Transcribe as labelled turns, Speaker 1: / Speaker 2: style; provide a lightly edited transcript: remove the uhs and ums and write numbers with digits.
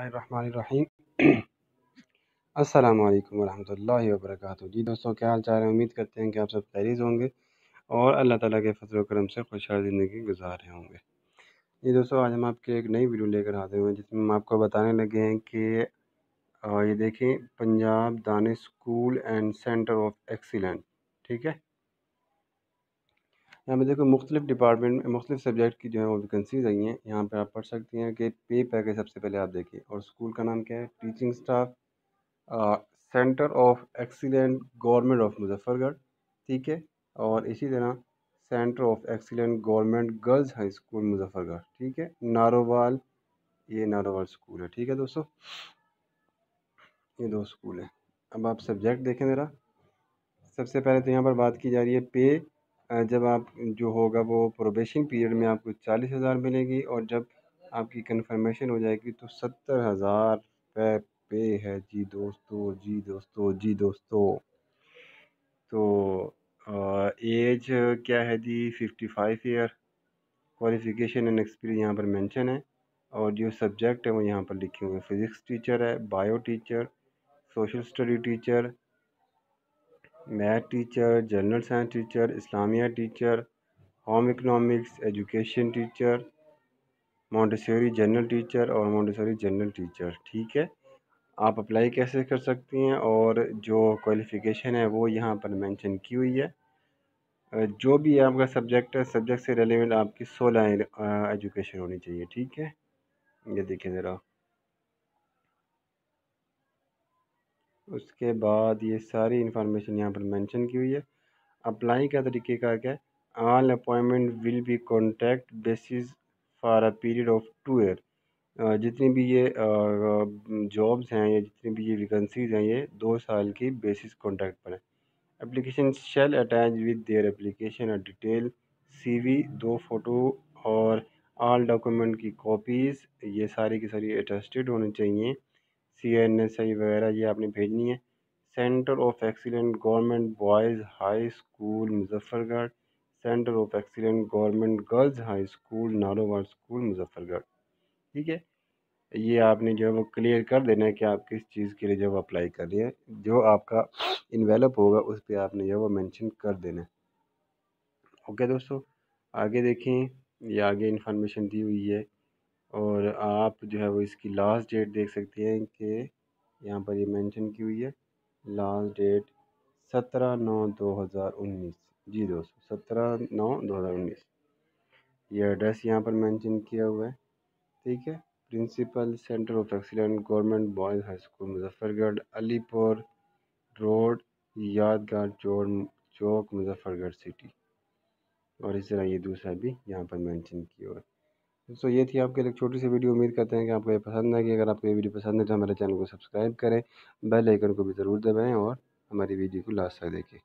Speaker 1: बिस्मिल्लाहिर्रहमानिर्रहीम। अस्सलामु अलैकुम वरहमतुल्लाहि वबरकातुहू। जी दोस्तों, क्या हाल चाल है। उम्मीद करते हैं कि आप सब खैरियत होंगे और अल्लाह ताला के फजल व करम से खुशहाल ज़िंदगी गुजार रहे होंगे। जी दोस्तों, आज हम आपके एक नई वीडियो लेकर आते हुए हैं जिसमें हम आपको बताने लगे हैं कि ये देखें, Punjab Danish school and centre of excellence. ठीक है, यहाँ पे देखो मुख्तलिफ डिपार्टमेंट मुख्तलिफ सब्जेक्ट की जो है वो वैकेंसीज आई हैं। यहाँ पर आप पढ़ सकते हैं कि पे पैकेज सबसे पहले आप देखिए, और स्कूल का नाम क्या है, teaching staff centre of excellent government of Muzaffargarh. ठीक है, और इसी तरह centre of excellent government girls high school Muzaffargarh. ठीक है, नारोवाल, ये नारोवाल स्कूल है। ठीक है दोस्तों, ये दो स्कूल है। अब आप सब्जेक्ट देखें ज़रा। सबसे पहले तो यहाँ पर बात की जा रही है पे। जब आप जो होगा वो प्रोबेशन पीरियड में आपको 40,000 मिलेगी, और जब आपकी कंफर्मेशन हो जाएगी तो 70,000 रुपये पे है। जी दोस्तों, जी दोस्तों, जी दोस्तों। तो एज क्या है जी, 55 ईयर। क्वालिफ़िकेशन एंड एक्सपीरियंस यहाँ पर मेंशन है, और जो सब्जेक्ट है वो यहाँ पर लिखे हुए हैं। फिज़िक्स टीचर है, bio teacher, social study teacher, math teacher, general science teacher, Islamia teacher, home economics education teacher, Montessori general teacher और मोंटेसरी जनरल टीचर। ठीक है, आप अप्लाई कैसे कर सकती हैं, और जो क्वालिफ़िकेशन है वो यहाँ पर मेंशन की हुई है। जो भी आपका सब्जेक्ट है, सब्जेक्ट से रेलेवेंट आपकी 16 एजुकेशन होनी चाहिए। ठीक है, ये देखें ज़रा। उसके बाद ये सारी इन्फॉर्मेशन यहाँ पर मेंशन की हुई है। अप्लाई का तरीक़ेकार क्या है, all appointment will be contact basis for a period of 2 year. जितनी भी ये जॉब्स हैं या जितनी भी ये वैकेंसीज़ हैं, ये 2 साल की बेसिस कॉन्ट्रैक्ट पर है। Application shall attach with their application a detail CV, 2 photo और ऑल डॉक्यूमेंट की कॉपीज़, ये सारी की सारी अटेस्टेड होनी चाहिए। CNSI वगैरह ये आपने भेजनी है। Centre of excellent government boys high school Muzaffargarh, centre of excellent government girls high school Narowal school Muzaffargarh. ठीक है, ये आपने जो है वो क्लियर कर देना है कि आप किस चीज़ के लिए जो अप्लाई कर रही है। जो आपका इन्वेलप होगा उस पर आपने जो है वो मेंशन कर देना है। ओके दोस्तों, आगे देखें, ये आगे इन्फॉर्मेशन दी हुई है, और आप जो है वो इसकी लास्ट डेट देख सकते हैं कि यहाँ पर ये मेंशन की हुई है। Last date 17/9/2019। जी दोस्तों, 17/9/2019। ये एड्रेस यहाँ पर मेंशन किया हुआ है। ठीक है, principal centre of excellent government boys high school Muzaffargarh, Alipur road, Yadgar Chowk Muzaffargarh city. और इस तरह ये दूसरा भी यहाँ पर मेंशन किया हुआ है। दोस्तों, ये थी आपके लिए एक छोटी सी वीडियो। उम्मीद करते हैं कि आपको ये पसंद आएगी। अगर आपको ये वीडियो पसंद है तो हमारे चैनल को सब्सक्राइब करें, बेल आइकन को भी ज़रूर दबाएं, और हमारी वीडियो को लास्ट तक देखें।